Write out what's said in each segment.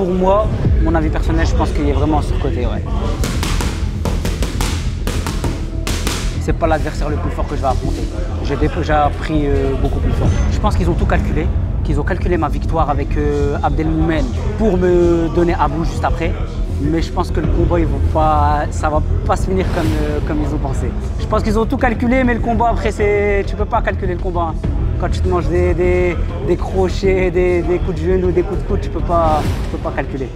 pour moi, mon avis personnel, je pense qu'il est vraiment surcoté. Ouais. C'est pas l'adversaire le plus fort que je vais affronter. J'ai déjà pris beaucoup plus fort. Je pense qu'ils ont tout calculé, qu'ils ont calculé ma victoire avec Abdelmoumen pour me donner Abou juste après. Mais je pense que le combat, ça va pas se finir comme ils ont pensé. Je pense qu'ils ont tout calculé, mais le combat après, tu peux pas calculer le combat. Hein. Quand tu te manges des crochets, des coups de genou, des coups de coude, tu peux pas calculer.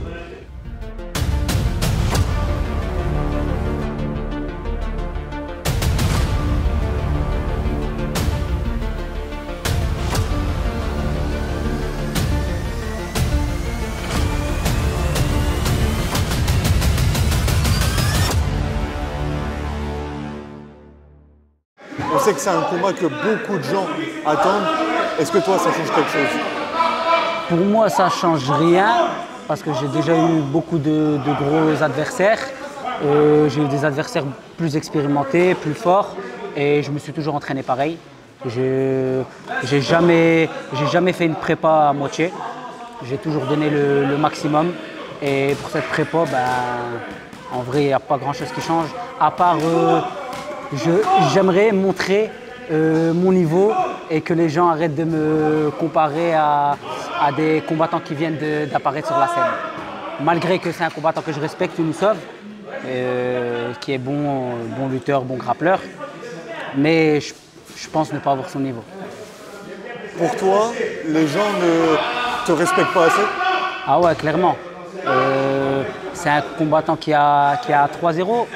On sait que c'est un combat que beaucoup de gens attendent. Est-ce que toi, ça change quelque chose? Pour moi, ça ne change rien parce que j'ai déjà eu beaucoup de gros adversaires. J'ai eu des adversaires plus expérimentés, plus forts et je me suis toujours entraîné pareil. J'ai jamais fait une prépa à moitié. J'ai toujours donné le maximum et pour cette prépa, en vrai, il n'y a pas grand-chose qui change à part j'aimerais montrer mon niveau et que les gens arrêtent de me comparer à des combattants qui viennent d'apparaître sur la scène. Malgré que c'est un combattant que je respecte, Younousov, qui est bon lutteur, bon grappleur, mais je pense ne pas avoir son niveau. Pour toi, les gens ne te respectent pas assez? Ah ouais, clairement. C'est un combattant qui a 3-0,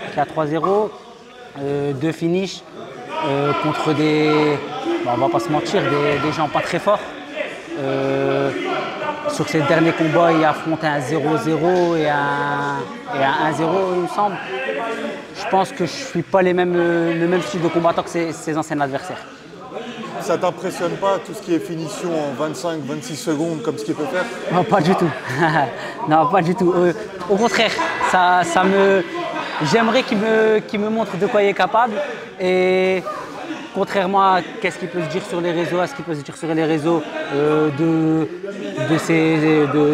deux finishes contre on va pas se mentir, des gens pas très forts. Sur ces derniers combats, il affronte un 0-0 et un 1-0, il me semble. Je pense que je ne suis pas le même style de combattant que ses anciens adversaires. Ça t'impressionne pas tout ce qui est finition en 25-26 secondes comme ce qu'il peut faire? Non, pas du tout. Non, pas du tout. Au contraire, j'aimerais qu'il me montre de quoi il est capable. Et contrairement à ce qu'il peut se dire sur les réseaux, de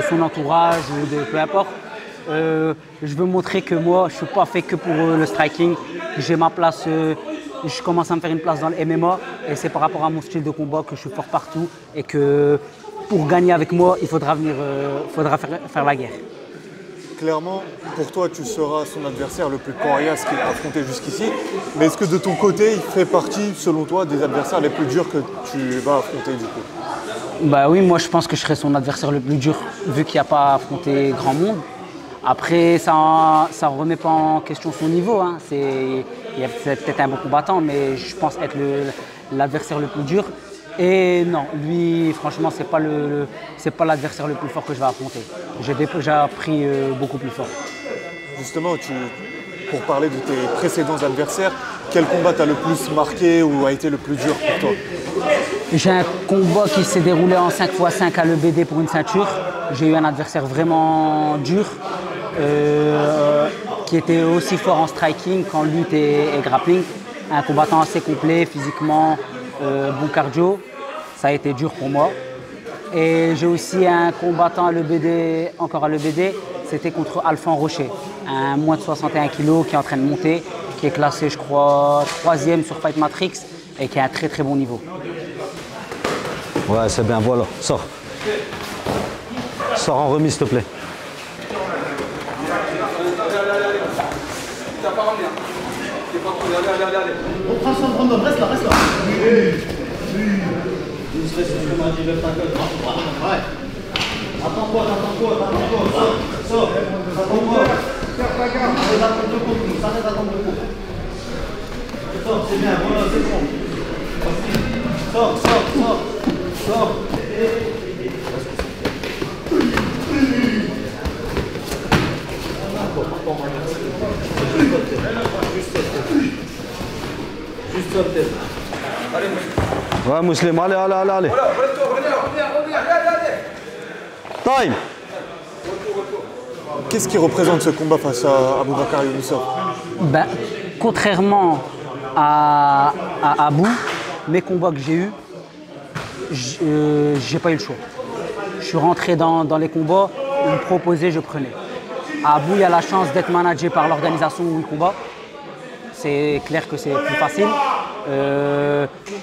son entourage ou de peu importe, je veux montrer que moi, je ne suis pas fait que pour le striking. J'ai ma place. Je commence à me faire une place dans le MMA et c'est par rapport à mon style de combat que je suis fort partout et que pour gagner avec moi, il faudra faire la guerre. Clairement, pour toi, tu seras son adversaire le plus coriace qu'il a affronté jusqu'ici. Mais est-ce que de ton côté, il fait partie, selon toi, des adversaires les plus durs que tu vas affronter du coup? Bah oui, moi je pense que je serai son adversaire le plus dur vu qu'il n'y a pas affronté grand monde. Après, ça ne remet pas en question son niveau. Hein. C'est peut-être un bon combattant, mais je pense être l'adversaire le plus dur. Et non, lui, franchement, c'est pas l'adversaire le plus fort que je vais affronter. J'ai déjà pris beaucoup plus fort. Justement, pour parler de tes précédents adversaires, quel combat t'a le plus marqué ou a été le plus dur pour toi? J'ai un combat qui s'est déroulé en 5x5 à l'EBD pour une ceinture. J'ai eu un adversaire vraiment dur, qui était aussi fort en striking qu'en lutte et grappling. Un combattant assez complet, physiquement, bon cardio. Ça a été dur pour moi. Et j'ai aussi un combattant à l'EBD, encore à l'EBD, c'était contre Alphan Rocher, un moins de 61 kg qui est en train de monter, qui est classé, je crois, 3e sur Fight Matrix et qui a un très très bon niveau. Ouais, c'est bien, voilà, sors. Sors en remise, s'il te plaît. On prend son random, reste là. Ouais. Attends-toi. Sors. Attends-toi. Ça reste à attendre le coup. Sors, c'est bien, voilà, c'est bon. Sors. Juste sur le tête. Allez, Ouais, Mousselim, allez. reviens. Time. Qu'est-ce qui représente ce combat face à Aboubakar Younousov? Contrairement à Abou, mes combats que j'ai eus, j'ai pas eu le choix. Je suis rentré dans les combats on me proposait, je prenais. Abou, il a la chance d'être managé par l'organisation où il combat. C'est clair que c'est plus facile.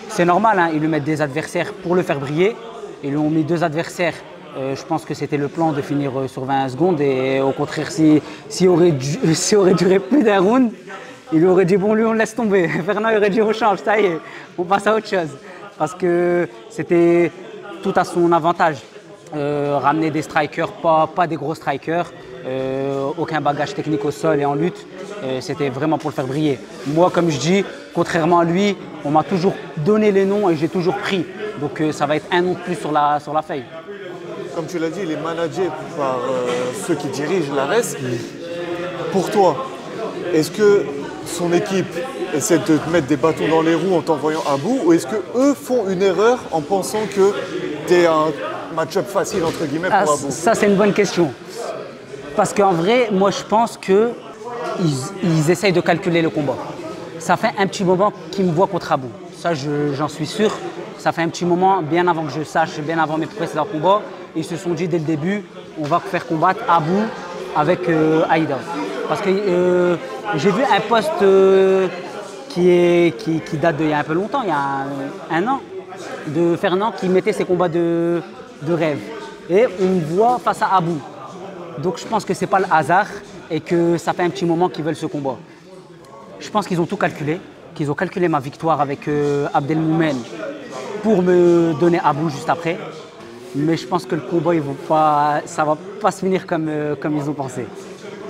C'est normal, hein, ils lui mettent des adversaires pour le faire briller. Ils lui ont mis 2 adversaires. Je pense que c'était le plan de finir sur 20 secondes. Et au contraire, s'il aurait duré plus d'un round, il lui aurait dit bon, lui, on le laisse tomber. Fernand aurait dit on change, ça y est, on passe à autre chose. Parce que c'était tout à son avantage. Ramener des strikers, pas des gros strikers. Aucun bagage technique au sol et en lutte, c'était vraiment pour le faire briller. Moi, comme je dis, contrairement à lui, on m'a toujours donné les noms et j'ai toujours pris. Donc ça va être un nom de plus sur la feuille. Comme tu l'as dit, il est managé par ceux qui dirigent la RES. Pour toi, est-ce que son équipe essaie de te mettre des bâtons dans les roues en t'envoyant à bout, ou est-ce qu'eux font une erreur en pensant que tu es un match-up facile entre guillemets pour Abou? Ça, c'est une bonne question. Parce qu'en vrai, moi, je pense qu'ils essayent de calculer le combat. Ça fait un petit moment qu'ils me voient contre Abou. Ça, j'en suis sûr. Ça fait un petit moment, bien avant que je sache, bien avant mes précédents combats, ils se sont dit dès le début, on va faire combattre Abou avec Aïda. Parce que j'ai vu un post qui date d'il y a un peu longtemps, il y a un an, de Fernand qui mettait ses combats de rêve. Et on me voit face à Abou. Donc je pense que ce n'est pas le hasard et que ça fait un petit moment qu'ils veulent ce combat. Je pense qu'ils ont tout calculé, qu'ils ont calculé ma victoire avec Abdelmoumen pour me donner Abou juste après. Mais je pense que le combat, ça ne va pas se finir comme ils ont pensé.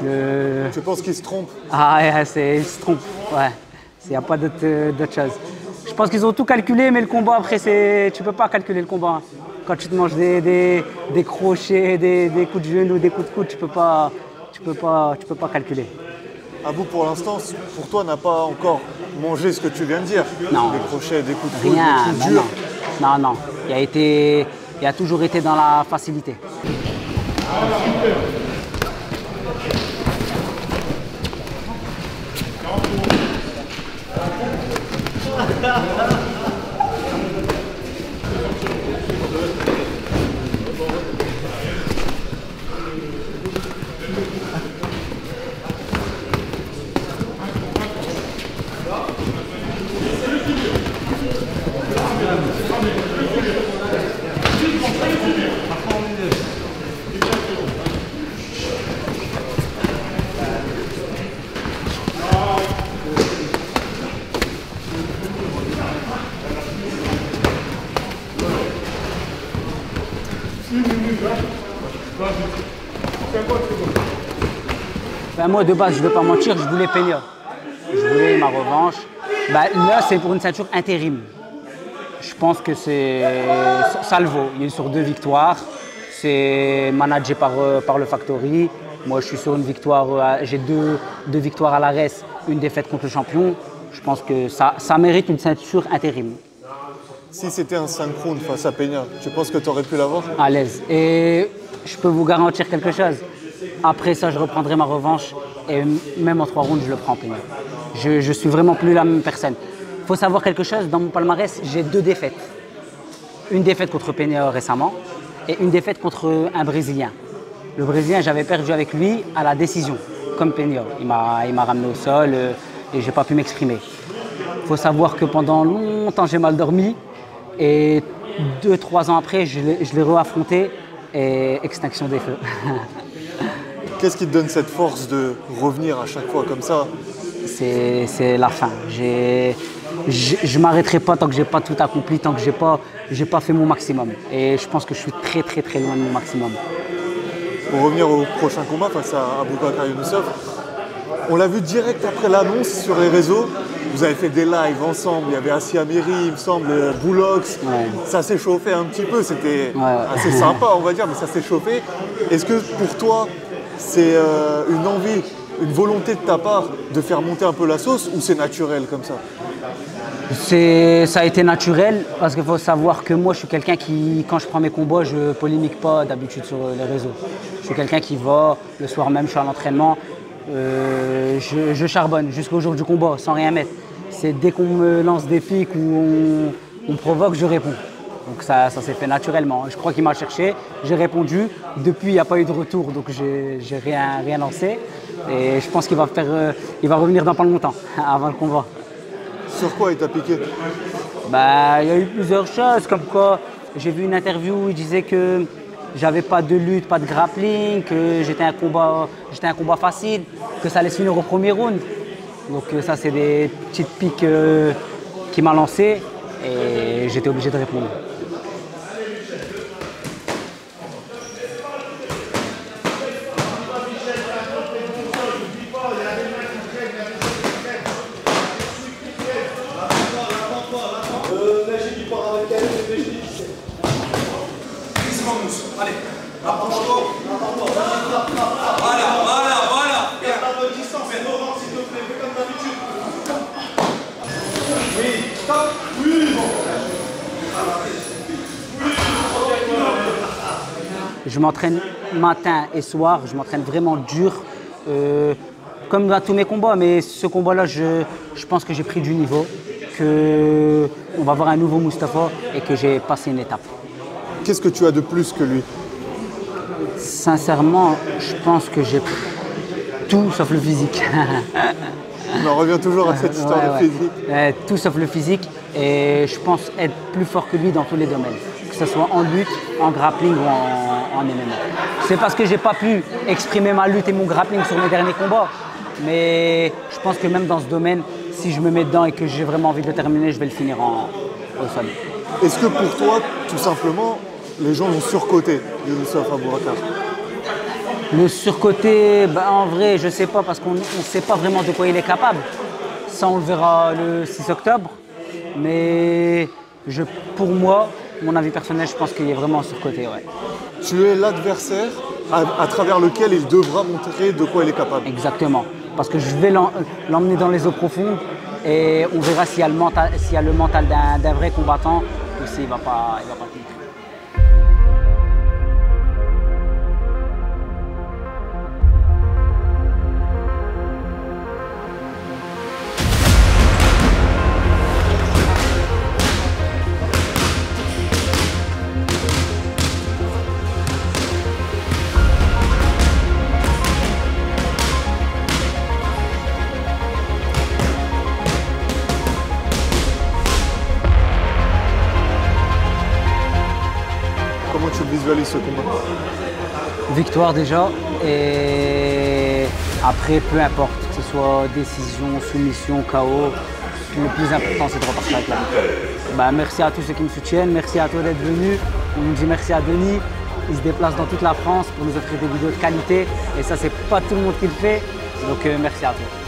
Tu penses qu'ils se trompent? Ah ouais, ils se trompent. Ouais. Il n'y a pas d'autre chose. Je pense qu'ils ont tout calculé, mais le combat après, tu ne peux pas calculer le combat. Quand tu te manges des crochets, des coups de genou, des coups de coude, tu peux pas calculer. Abou, pour l'instant, pour toi, n'a pas encore mangé ce que tu viens de dire. Non. Des crochets, des coups de coude, Rien, des coups durs. Non. Il a toujours été dans la facilité. Ben moi de base, je ne vais pas mentir, je voulais Peña. Je voulais ma revanche. Ben, là, c'est pour une ceinture intérim. Je pense que ça le vaut. Il est sur 2 victoires. C'est managé par le Factory. Moi, je suis sur une victoire. J'ai deux victoires à la RES, une défaite contre le champion. Je pense que ça mérite une ceinture intérim. Si c'était un 5 rounds face à Peña, tu penses que tu aurais pu l'avoir? À l'aise. Et je peux vous garantir quelque chose. Après ça, je reprendrai ma revanche. Et même en 3 rounds, je le prends, Peña. Je suis vraiment plus la même personne. Il faut savoir quelque chose, dans mon palmarès, j'ai 2 défaites. Une défaite contre Peña récemment et une défaite contre un Brésilien. Le Brésilien, j'avais perdu avec lui à la décision, comme Peña. Il m'a ramené au sol et je n'ai pas pu m'exprimer. Il faut savoir que pendant longtemps, j'ai mal dormi. Et 2-3 ans après, je l'ai re-affronté et extinction des feux. Qu'est-ce qui te donne cette force de revenir à chaque fois comme ça? C'est la fin. Je ne m'arrêterai pas tant que je n'ai pas tout accompli, tant que je n'ai pas fait mon maximum. Et je pense que je suis très très très loin de mon maximum. Pour revenir au prochain combat face à Abubakar Younousov, on l'a vu direct après l'annonce sur les réseaux. Vous avez fait des lives ensemble, il y avait Assi Amiri, il me semble, Boulox. Ouais. Ça s'est chauffé un petit peu, c'était assez sympa, on va dire, mais ça s'est chauffé. Est-ce que pour toi, c'est une envie, une volonté de ta part de faire monter un peu la sauce ou c'est naturel comme ça? Ça a été naturel parce qu'il faut savoir que moi je suis quelqu'un qui, quand je prends mes combats, je ne polémique pas d'habitude sur les réseaux. Je suis quelqu'un qui va, le soir même je suis à l'entraînement, je charbonne jusqu'au jour du combat sans rien mettre. C'est dès qu'on me lance des pics ou on me provoque, je réponds. Donc ça s'est fait naturellement. Je crois qu'il m'a cherché, j'ai répondu. Depuis, il n'y a pas eu de retour, donc j'ai rien lancé. Et je pense qu'il va revenir dans pas longtemps, avant le combat. Sur quoi il t'a piqué? Bah, il y a eu plusieurs choses, comme quoi j'ai vu une interview où il disait que j'avais pas de lutte, pas de grappling, que j'étais un combat facile, que ça allait se finir au premier round. Donc ça, c'est des petites piques qu'il m'a lancées et j'étais obligé de répondre. Allez, approche-toi. Voilà. Garde la bonne distance. Fais Laurent, s'il te plaît, fais comme d'habitude. Oui, stop. Oui. Je m'entraîne matin et soir, je m'entraîne vraiment dur, comme dans tous mes combats, mais ce combat-là, je pense que j'ai pris du niveau, qu'on va voir un nouveau Moustapha et que j'ai passé une étape. Qu'est-ce que tu as de plus que lui? Sincèrement, je pense que j'ai tout sauf le physique. On en revient toujours à cette histoire de physique. Tout sauf le physique et je pense être plus fort que lui dans tous les domaines, que ce soit en lutte, en grappling ou en MMA. C'est parce que j'ai pas pu exprimer ma lutte et mon grappling sur mes derniers combats, mais je pense que même dans ce domaine, si je me mets dedans et que j'ai vraiment envie de le terminer, je vais le finir au sol. Est-ce que pour toi, tout simplement, les gens l'ont surcoté, Younoussov Aboubacar? Le surcoté, ben en vrai, je ne sais pas parce qu'on ne sait pas vraiment de quoi il est capable. Ça, on le verra le 6 octobre. Mais pour moi, mon avis personnel, je pense qu'il est vraiment surcoté. Ouais. Tu es l'adversaire à travers lequel il devra montrer de quoi il est capable. Exactement. Parce que je vais l'emmener dans les eaux profondes et on verra s'il y a le mental d'un vrai combattant ou s'il ne va pas tenir. Comment tu visualises ce combat? Victoire déjà, et après, peu importe, que ce soit décision, soumission, KO, le plus important c'est de repartir avec la victoire. Bah, merci à tous ceux qui me soutiennent, merci à toi d'être venu. On nous dit merci à Denis, il se déplace dans toute la France pour nous offrir des vidéos de qualité et ça c'est pas tout le monde qui le fait, donc merci à toi.